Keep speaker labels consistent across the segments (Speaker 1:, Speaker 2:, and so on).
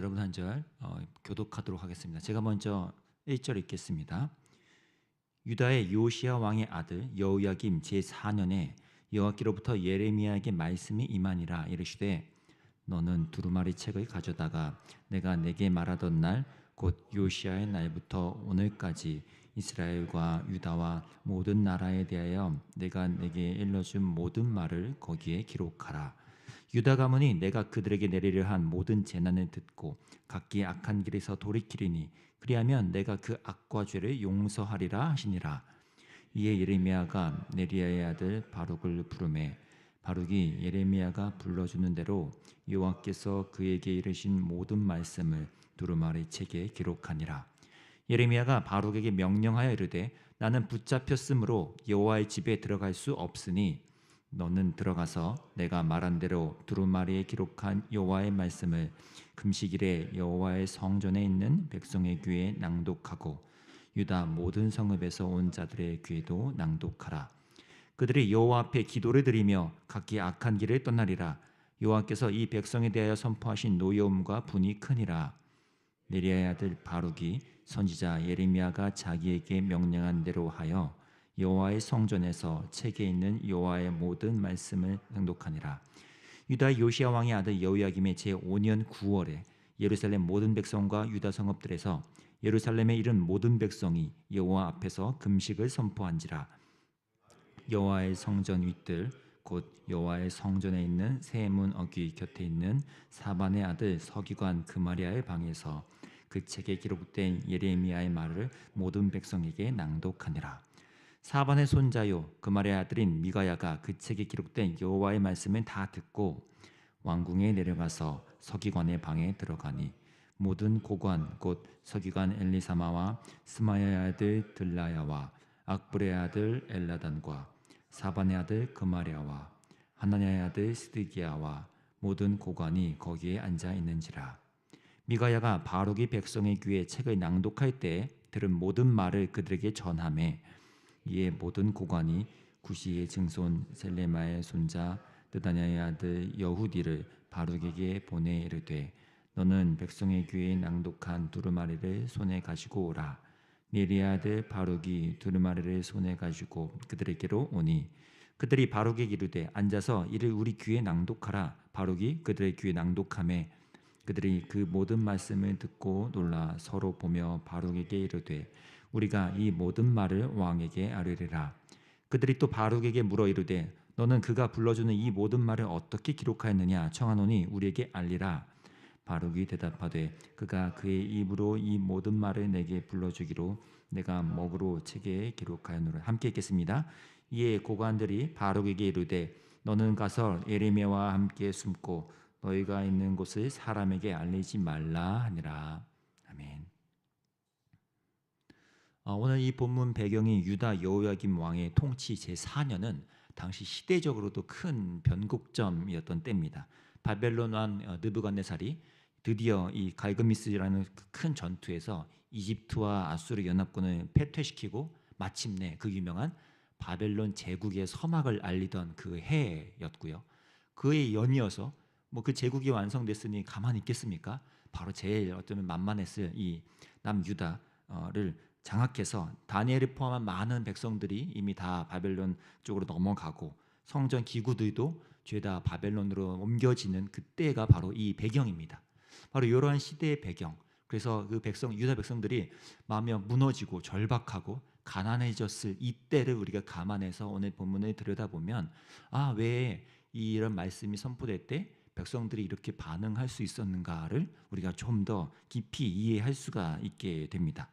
Speaker 1: 여러분 한 절 교독하도록 하겠습니다. 제가 먼저 1절 읽겠습니다. 유다의 요시야 왕의 아들 여호야김 제4년에 여호와께로부터 예레미야에게 말씀이 임하니라. 이르시되 너는 두루마리 책을 가져다가 내가 내게 말하던 날 곧 요시야의 날부터 오늘까지 이스라엘과 유다와 모든 나라에 대하여 내가 내게 일러준 모든 말을 거기에 기록하라. 유다 가문이 내가 그들에게 내리려 한 모든 재난을 듣고 각기 악한 길에서 돌이키리니 그리하면 내가 그 악과 죄를 용서하리라 하시니라. 이에 예레미야가 네리야의 아들 바룩을 부르매 바룩이 예레미야가 불러주는 대로 여호와께서 그에게 이르신 모든 말씀을 두루마리 책에 기록하니라. 예레미야가 바룩에게 명령하여 이르되 나는 붙잡혔으므로 여호와의 집에 들어갈 수 없으니 너는 들어가서 내가 말한 대로 두루마리에 기록한 여호와의 말씀을 금식일에 여호와의 성전에 있는 백성의 귀에 낭독하고 유다 모든 성읍에서 온 자들의 귀에도 낭독하라. 그들이 여호와 앞에 기도를 드리며 각기 악한 길을 떠나리라. 여호와께서 이 백성에 대하여 선포하신 노여움과 분이 크니라. 네리야의 아들 바룩이 선지자 예레미야가 자기에게 명령한 대로 하여 여호와의 성전에서 책에 있는 여호와의 모든 말씀을 낭독하니라. 유다의 요시야 왕의 아들 여호야김의 제5년 9월에 예루살렘 모든 백성과 유다 성읍들에서 예루살렘에 이른 모든 백성이 여호와 앞에서 금식을 선포한지라. 여호와의 성전 윗들 곧 여호와의 성전에 있는 세문 어귀 곁에 있는 사반의 아들 서기관 그마리아의 방에서 그 책에 기록된 예레미야의 말을 모든 백성에게 낭독하니라. 사반의 손자요 그마리아의 아들인 미가야가 그 책에 기록된 여호와의 말씀을 다 듣고 왕궁에 내려가서 서기관의 방에 들어가니 모든 고관 곧 서기관 엘리사마와 스마야의 아들 들라야와 악불의 아들 엘라단과 사반의 아들 그마리아와 하나냐의 아들 스드기야와 모든 고관이 거기에 앉아 있는지라. 미가야가 바룩이 백성의 귀에 책을 낭독할 때 들은 모든 말을 그들에게 전하매 이에 모든 고관이 구시의 증손 셀레마의 손자 느다냐의 아들 여후디를 바룩에게 보내 이르되 너는 백성의 귀에 낭독한 두루마리를 손에 가지고 오라. 네리야 아들 바룩이 두루마리를 손에 가지고 그들에게로 오니 그들이 바룩에게 이르되 앉아서 이를 우리 귀에 낭독하라. 바룩이 그들의 귀에 낭독하매 그들이 그 모든 말씀을 듣고 놀라 서로 보며 바룩에게 이르되 우리가 이 모든 말을 왕에게 아뢰리라. 그들이 또 바룩에게 물어 이르되 너는 그가 불러주는 이 모든 말을 어떻게 기록하였느냐 청하노니 우리에게 알리라. 바룩이 대답하되 그가 그의 입으로 이 모든 말을 내게 불러주기로 내가 먹으로 책에 기록하였노라. 함께 읽겠습니다. 이에 고관들이 바룩에게 이르되 너는 가서 예레미야와 함께 숨고 너희가 있는 곳을 사람에게 알리지 말라 하니라. 아멘. 오늘 이 본문 배경이 유다 여호야김 왕의 통치 제4년은 당시 시대적으로도 큰 변곡점이었던 때입니다. 바벨론 왕 느부갓네살이 드디어 이 갈그미스라는 큰 전투에서 이집트와 아수르 연합군을 패퇴시키고 마침내 그 유명한 바벨론 제국의 서막을 알리던 그 해였고요. 그에 연이어서 뭐 그 제국이 완성됐으니 가만히 있겠습니까? 바로 제일 어쩌면 만만했을 이 남유다를 장악해서 다니엘을 포함한 많은 백성들이 이미 다 바벨론 쪽으로 넘어가고 성전 기구들도 죄다 바벨론으로 옮겨지는 그때가 바로 이 배경입니다. 바로 이러한 시대의 배경. 그래서 그 백성 유다 백성들이 마음이 무너지고 절박하고 가난해졌을 이때를 우리가 감안해서 오늘 본문을 들여다보면 왜 이런 말씀이 선포될 때 백성들이 이렇게 반응할 수 있었는가를 우리가 좀 더 깊이 이해할 수가 있게 됩니다.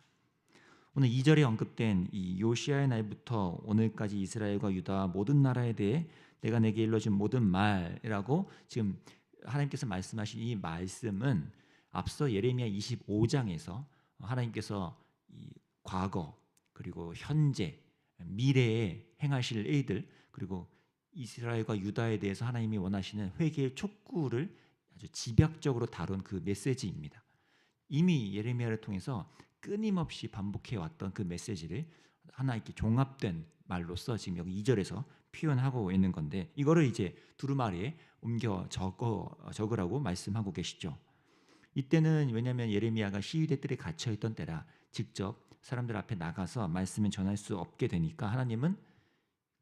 Speaker 1: 오늘 2절에 언급된 이 요시아의 날부터 오늘까지 이스라엘과 유다 모든 나라에 대해 내가 내게 일러준 모든 말이라고 지금 하나님께서 말씀하신 이 말씀은 앞서 예레미야 25장에서 하나님께서 이 과거 그리고 현재 미래에 행하실 일들 그리고 이스라엘과 유다에 대해서 하나님이 원하시는 회개의 촉구를 아주 집약적으로 다룬 그 메시지입니다. 이미 예레미야를 통해서 끊임없이 반복해 왔던 그 메시지를 하나 이렇게 종합된 말로써 지금 여기 2절에서 표현하고 있는 건데 이거를 이제 두루마리에 옮겨 적으라고 말씀하고 계시죠. 이때는 왜냐하면 예레미야가 시위대 뜰에 갇혀 있던 때라 직접 사람들 앞에 나가서 말씀을 전할 수 없게 되니까 하나님은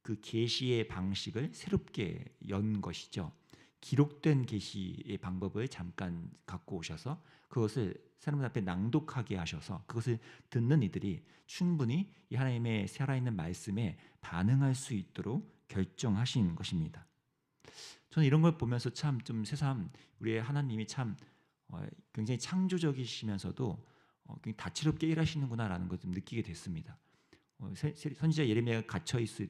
Speaker 1: 그 계시의 방식을 새롭게 연 것이죠. 기록된 계시의 방법을 잠깐 갖고 오셔서 그것을 사람들 앞에 낭독하게 하셔서 그것을 듣는 이들이 충분히 이 하나님의 살아있는 말씀에 반응할 수 있도록 결정하신 것입니다. 저는 이런 걸 보면서 참 좀 새삼 우리의 하나님이 참 굉장히 창조적이시면서도 굉장히 다채롭게 일하시는구나라는 걸 좀 느끼게 됐습니다. 선지자 예레미야가 갇혀 있을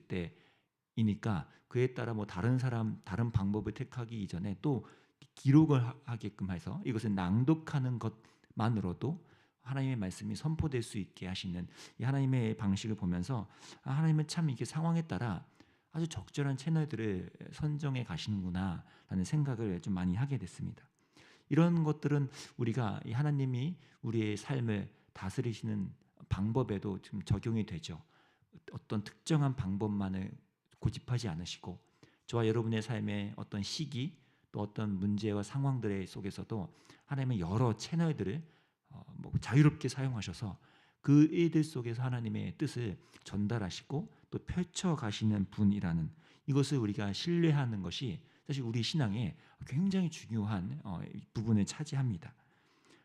Speaker 1: 때이니까 그에 따라 뭐 다른 사람 다른 방법을 택하기 이전에 또 기록을 하게끔 해서 이것을 낭독하는 것만으로도 하나님의 말씀이 선포될 수 있게 하시는 이 하나님의 방식을 보면서 하나님은 참 이게 상황에 따라 아주 적절한 채널들을 선정해 가시는구나라는 생각을 좀 많이 하게 됐습니다. 이런 것들은 우리가 이 하나님이 우리의 삶을 다스리시는 방법에도 좀 적용이 되죠. 어떤 특정한 방법만을 고집하지 않으시고 저와 여러분의 삶의 어떤 시기 또 어떤 문제와 상황들의 속에서도 하나님의 여러 채널들을 뭐 자유롭게 사용하셔서 그 일들 속에서 하나님의 뜻을 전달하시고 또 펼쳐 가시는 분이라는 이것을 우리가 신뢰하는 것이 사실 우리 신앙에 굉장히 중요한 부분을 차지합니다.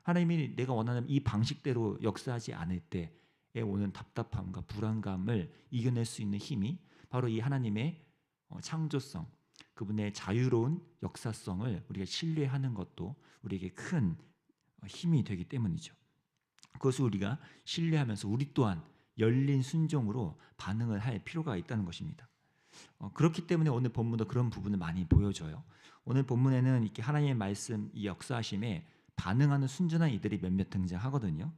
Speaker 1: 하나님이 내가 원하는 이 방식대로 역사하지 않을 때에 오는 답답함과 불안감을 이겨낼 수 있는 힘이 바로 이 하나님의 창조성, 그분의 자유로운 역사성을 우리가 신뢰하는 것도 우리에게 큰 힘이 되기 때문이죠. 그것을 우리가 신뢰하면서 우리 또한 열린 순종으로 반응을 할 필요가 있다는 것입니다. 그렇기 때문에 오늘 본문도 그런 부분을 많이 보여줘요. 오늘 본문에는 이렇게 하나님의 말씀 이 역사하심에 반응하는 순전한 이들이 몇몇 등장하거든요.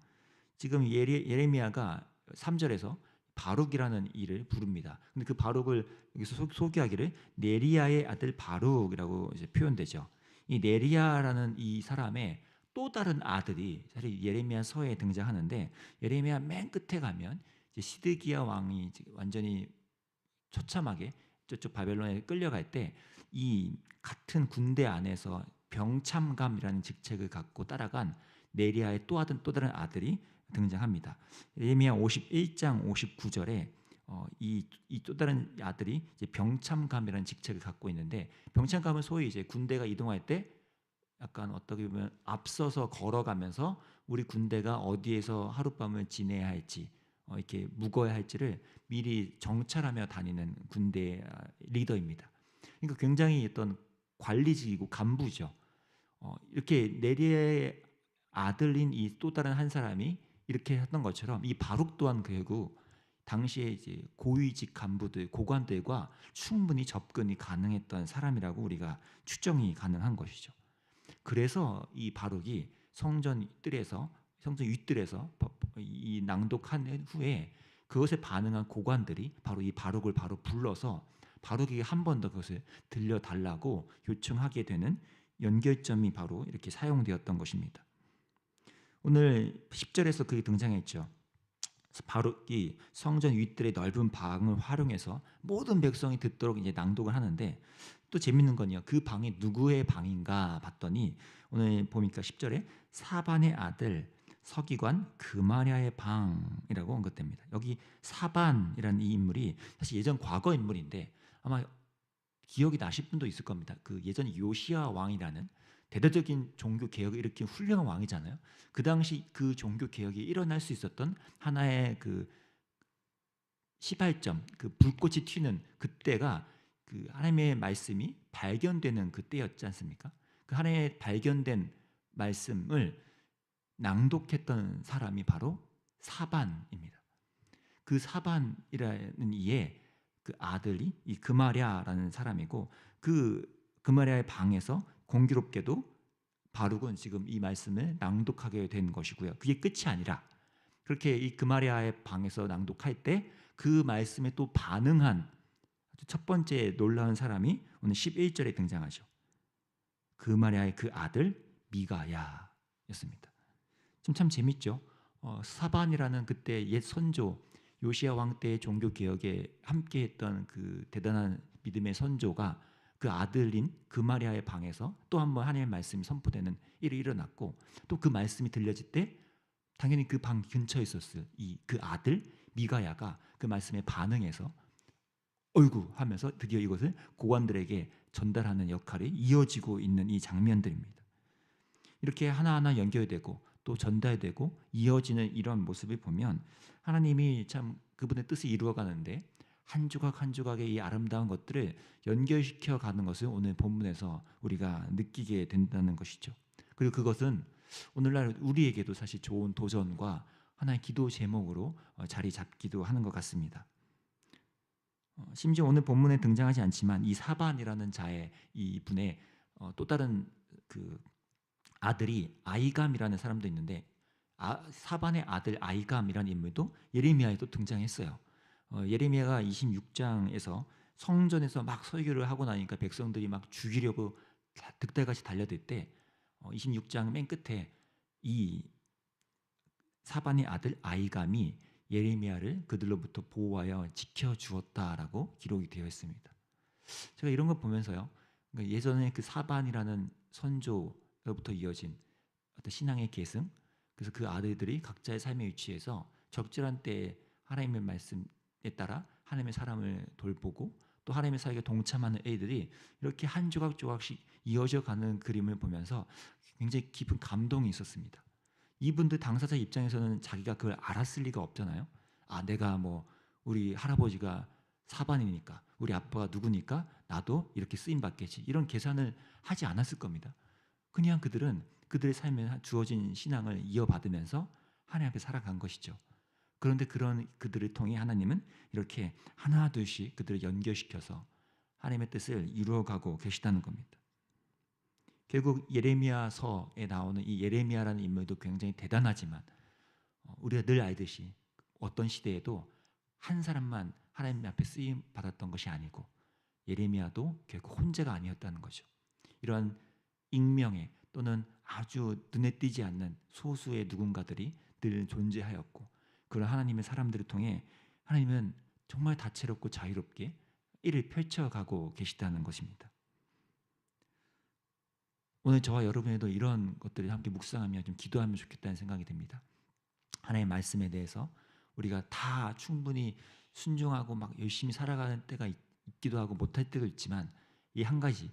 Speaker 1: 지금 예레미야가 3절에서 바룩이라는 이를 부릅니다. 근데 그 바룩을 여기서 소개하기를 네리야의 아들 바룩이라고 이제 표현되죠. 이 네리야라는 이 사람의 또 다른 아들이 사실 예레미야 서에 등장하는데 예레미야 맨 끝에 가면 이제 시드기야 왕이 완전히 처참하게 저쪽 바벨론에 끌려갈 때 이 같은 군대 안에서 병참감이라는 직책을 갖고 따라간 네리야의 또 다른 아들이 등장합니다. 예레미야 51장 59절에 이 또 다른 아들이 이제 병참감이라는 직책을 갖고 있는데 병참감은 소위 이제 군대가 이동할 때 약간 어떻게 보면 앞서서 걸어가면서 우리 군대가 어디에서 하룻밤을 지내야 할지 이렇게 묵어야 할지를 미리 정찰하며 다니는 군대 리더입니다. 그러니까 굉장히 어떤 관리직이고 간부죠. 이렇게 네리의 아들인 이 또 다른 한 사람이 이렇게 했던 것처럼 이 바룩 또한 결국 당시에 이제 고위직 간부들, 고관들과 충분히 접근이 가능했던 사람이라고 우리가 추정이 가능한 것이죠. 그래서 이 바룩이 성전 윗뜰에서 이 낭독한 후에 그것에 반응한 고관들이 바로 이 바룩을 바로 불러서 바룩에게 한 번 더 그것을 들려달라고 요청하게 되는 연결점이 바로 이렇게 사용되었던 것입니다. 오늘 10절에서 그게 등장했죠. 바룩이 성전 윗뜰의 넓은 방을 활용해서 모든 백성이 듣도록 이제 낭독을 하는데 또 재밌는 건요. 그 방이 누구의 방인가 봤더니 오늘 보니까 10절에 사반의 아들 서기관 그마랴의 방이라고 언급됩니다. 여기 사반이라는 이 인물이 사실 예전 과거 인물인데 아마 기억이 나실 분도 있을 겁니다. 그 예전 요시야 왕이라는 대대적인 종교 개혁을 일으킨 훌륭한 왕이잖아요. 그 당시 그 종교 개혁이 일어날 수 있었던 하나의 그 시발점, 그 불꽃이 튀는 그때가 그 하나님의 말씀이 발견되는 그때였지 않습니까? 그 하나님의 발견된 말씀을 낭독했던 사람이 바로 사반입니다. 그 사반이라는 이의 그 아들이 이 그마랴라는 사람이고 그 그마랴의 방에서 공교롭게도 바룩은 지금 이 말씀을 낭독하게 된 것이고요. 그게 끝이 아니라 그렇게 이 그마랴의 방에서 낭독할 때 그 말씀에 또 반응한 첫 번째 놀라운 사람이 오늘 11절에 등장하죠. 그마랴의 그 아들 미가야였습니다. 참 재밌죠. 사반이라는 그때 옛 선조 요시야 왕 때의 종교 개혁에 함께했던 그 대단한 믿음의 선조가 그 아들인 그마리아의 방에서 또 한 번 하나님의 말씀이 선포되는 일이 일어났고, 또 그 말씀이 들려질 때 당연히 그 방 근처에 있었을 그 아들 미가야가 그 말씀에 반응해서 어이구 하면서 드디어 이것을 고관들에게 전달하는 역할이 이어지고 있는 이 장면들입니다. 이렇게 하나하나 연결되고 또 전달되고 이어지는 이런 모습을 보면 하나님이 참 그분의 뜻을 이루어가는데 한 조각 한 조각의 이 아름다운 것들을 연결시켜 가는 것을 오늘 본문에서 우리가 느끼게 된다는 것이죠. 그리고 그것은 오늘날 우리에게도 사실 좋은 도전과 하나의 기도 제목으로 자리 잡기도 하는 것 같습니다. 심지어 오늘 본문에 등장하지 않지만 이 사반이라는 자의 이 분의 또 다른 그 아들이 아이감이라는 사람도 있는데, 사반의 아들 아이감이라는 인물도 예레미야에도 등장했어요. 예레미야가 26장에서 성전에서 막 설교를 하고 나니까 백성들이 막 죽이려고 득달같이 달려들 때 26장 맨 끝에 이 사반의 아들 아이감이 예레미야를 그들로부터 보호하여 지켜주었다라고 기록이 되어 있습니다. 제가 이런 걸 보면서요, 그러니까 예전에 그 사반이라는 선조로부터 이어진 어떤 신앙의 계승, 그래서 그 아들들이 각자의 삶의 위치에서 적절한 때에 하나님의 말씀에 따라 하나님의 사람을 돌보고 또 하나님의 사역에 동참하는 애들이 이렇게 한 조각 조각씩 이어져 가는 그림을 보면서 굉장히 깊은 감동이 있었습니다. 이분들 당사자 입장에서는 자기가 그걸 알았을 리가 없잖아요. 내가 뭐 우리 할아버지가 사반이니까 우리 아빠가 누구니까 나도 이렇게 쓰임 받겠지, 이런 계산을 하지 않았을 겁니다. 그냥 그들은 그들의 삶에 주어진 신앙을 이어받으면서 하나님 앞에 살아간 것이죠. 그런데 그런 그들을 통해 하나님은 이렇게 하나 둘씩 그들을 연결시켜서 하나님의 뜻을 이루어가고 계시다는 겁니다. 결국 예레미야서에 나오는 이 예레미야라는 인물도 굉장히 대단하지만 우리가 늘 알듯이 어떤 시대에도 한 사람만 하나님 앞에 쓰임 받았던 것이 아니고 예레미야도 결국 혼자가 아니었다는 거죠. 이러한 익명의 또는 아주 눈에 띄지 않는 소수의 누군가들이 늘 존재하였고, 그런 하나님의 사람들을 통해 하나님은 정말 다채롭고 자유롭게 일을 펼쳐가고 계시다는 것입니다. 오늘 저와 여러분에도 이런 것들을 함께 묵상하며 좀 기도하면 좋겠다는 생각이 듭니다. 하나님의 말씀에 대해서 우리가 다 충분히 순종하고 막 열심히 살아가는 때가 있기도 하고 못할 때도 있지만, 이 한 가지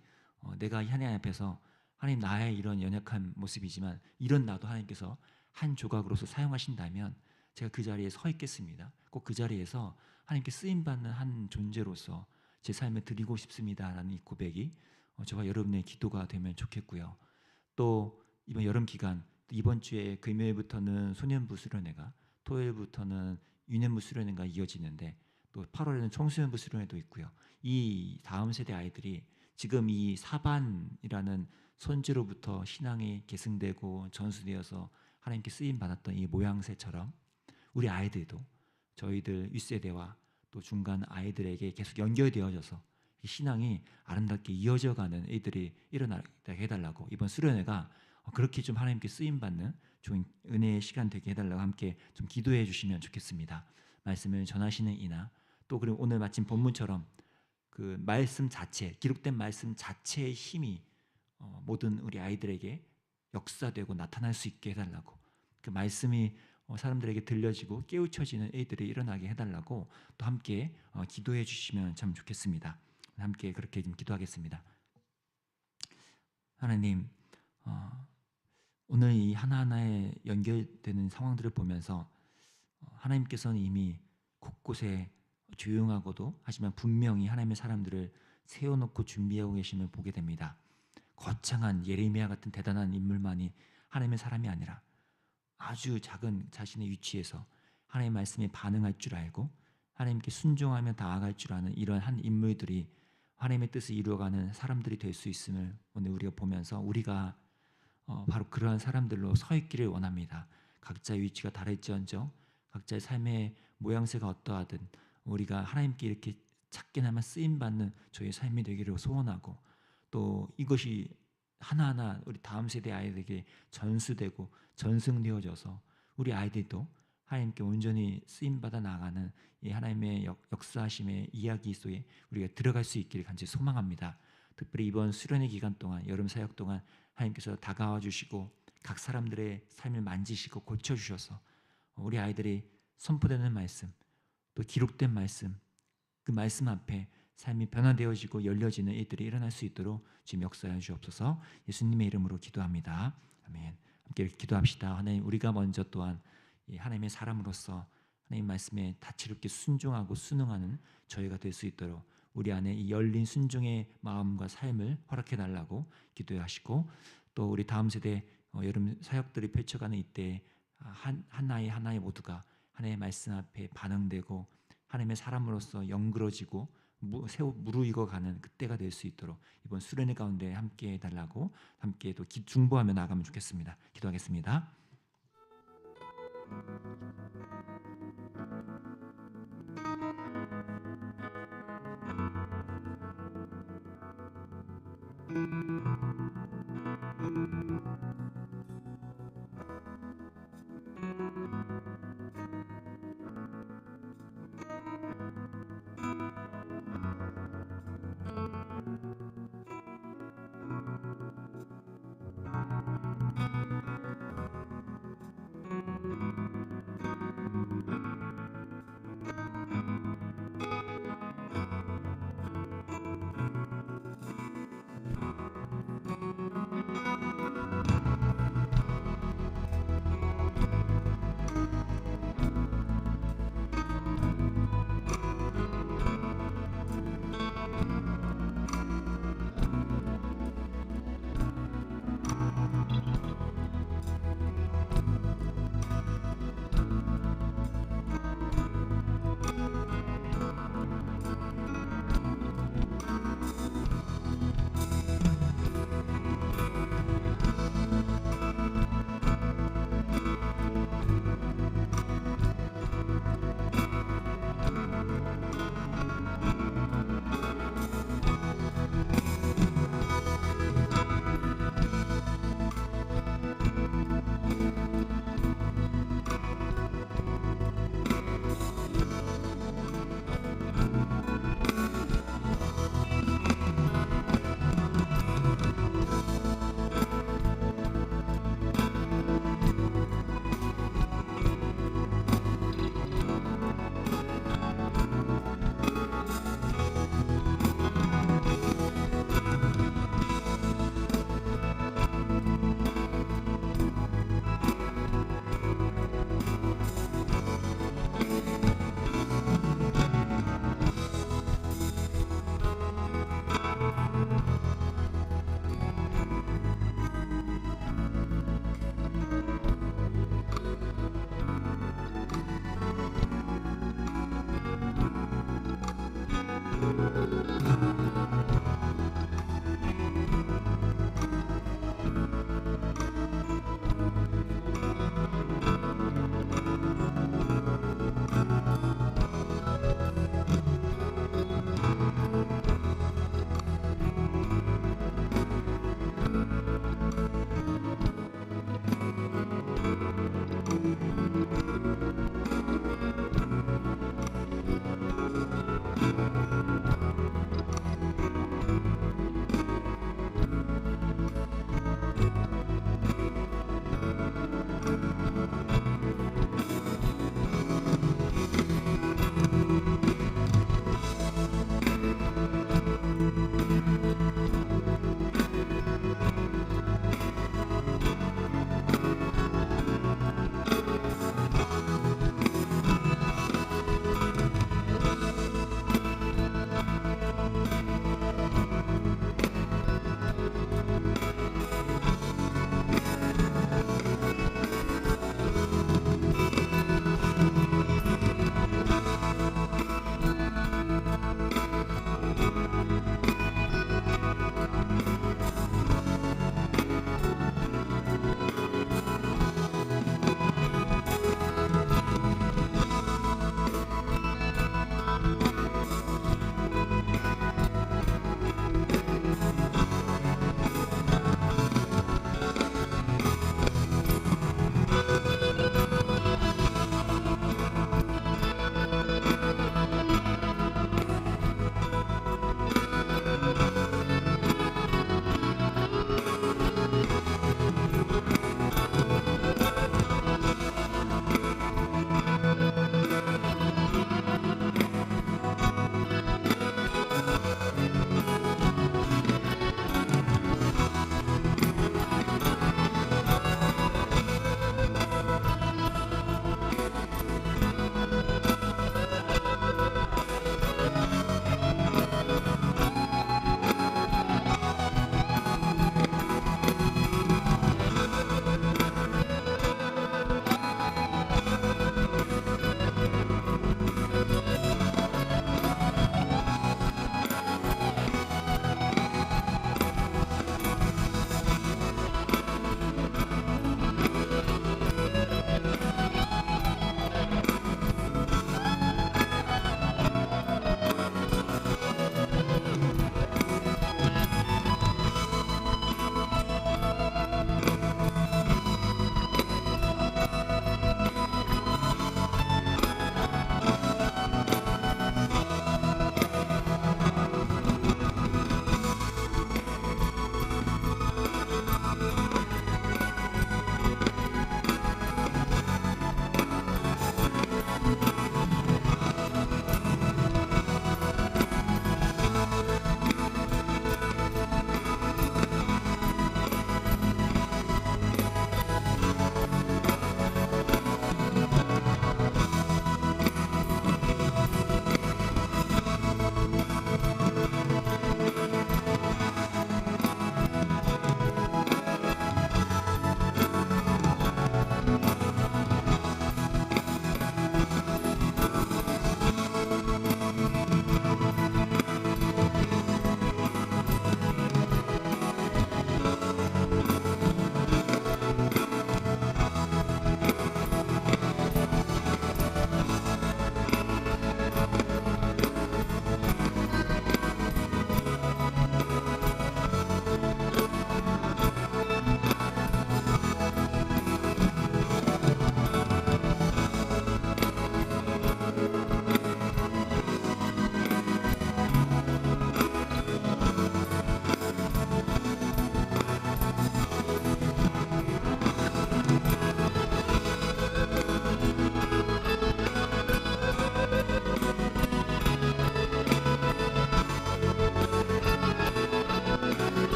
Speaker 1: 내가 하나님 앞에서 하나님 나의 이런 연약한 모습이지만 이런 나도 하나님께서 한 조각으로서 사용하신다면 제가 그 자리에 서 있겠습니다. 꼭 그 자리에서 하나님께 쓰임받는 한 존재로서 제 삶을 드리고 싶습니다라는 이 고백이 저와 여러분의 기도가 되면 좋겠고요. 또 이번 여름 기간, 이번 주에 금요일부터는 소년부 수련회가, 토요일부터는 유년부 수련회가 이어지는데 또 8월에는 청소년부 수련회도 있고요. 이 다음 세대 아이들이 지금 이 사반이라는 선지로부터 신앙이 계승되고 전수되어서 하나님께 쓰임 받았던 이 모양새처럼 우리 아이들도 저희들 윗세대와 또 중간 아이들에게 계속 연결되어져서 이 신앙이 아름답게 이어져가는 일들이 일어나게 해달라고, 이번 수련회가 그렇게 좀 하나님께 쓰임받는 좋은 은혜의 시간 되게 해달라고 함께 좀 기도해 주시면 좋겠습니다. 말씀을 전하시는 이나 또 그리고 오늘 마침 본문처럼 그 말씀 자체, 기록된 말씀 자체의 힘이 모든 우리 아이들에게 역사되고 나타날 수 있게 해달라고, 그 말씀이 사람들에게 들려지고 깨우쳐지는 일들이 일어나게 해달라고 또 함께 기도해 주시면 참 좋겠습니다. 함께 그렇게 좀 기도하겠습니다. 하나님, 오늘 이 하나하나에 연결되는 상황들을 보면서 하나님께서는 이미 곳곳에 조용하고도 하지만 분명히 하나님의 사람들을 세워놓고 준비하고 계심을 보게 됩니다. 거창한 예레미야 같은 대단한 인물만이 하나님의 사람이 아니라 아주 작은 자신의 위치에서 하나님의 말씀에 반응할 줄 알고 하나님께 순종하며 나아갈 줄 아는 이런 한 인물들이 하나님의 뜻을 이루어가는 사람들이 될 수 있음을 오늘 우리가 보면서 우리가 바로 그러한 사람들로 서 있기를 원합니다. 각자의 위치가 다를지언정 각자의 삶의 모양새가 어떠하든 우리가 하나님께 이렇게 작게나마 쓰임받는 저희의 삶이 되기를 소원하고, 또 이것이 하나하나 우리 다음 세대 아이들에게 전수되고 전승되어져서 우리 아이들도 하나님께 온전히 쓰임받아 나가는 이 하나님의 역사하심의 이야기 속에 우리가 들어갈 수 있기를 간절히 소망합니다. 특별히 이번 수련회 기간 동안 여름 사역 동안 하나님께서 다가와 주시고 각 사람들의 삶을 만지시고 고쳐 주셔서 우리 아이들이 선포되는 말씀 또 기록된 말씀 그 말씀 앞에 삶이 변화되어지고 열려지는 일들이 일어날 수 있도록 주님 역사해 주옵소서. 예수님의 이름으로 기도합니다. 아멘. 함께 기도합시다. 하나님 우리가 먼저 또한 하나님의 사람으로서 하나님 말씀에 다채롭게 순종하고 순응하는 저희가 될 수 있도록 우리 안에 이 열린 순종의 마음과 삶을 허락해 달라고 기도하시고 또 우리 다음 세대 여름 사역들이 펼쳐가는 이때 하나의 모두가 하나님의 말씀 앞에 반응되고 하나님의 사람으로서 영그러지고 무르익어가는 그때가 될 수 있도록 이번 수련회 가운데 함께 해달라고 함께 또 중보하며 나가면 좋겠습니다. 기도하겠습니다.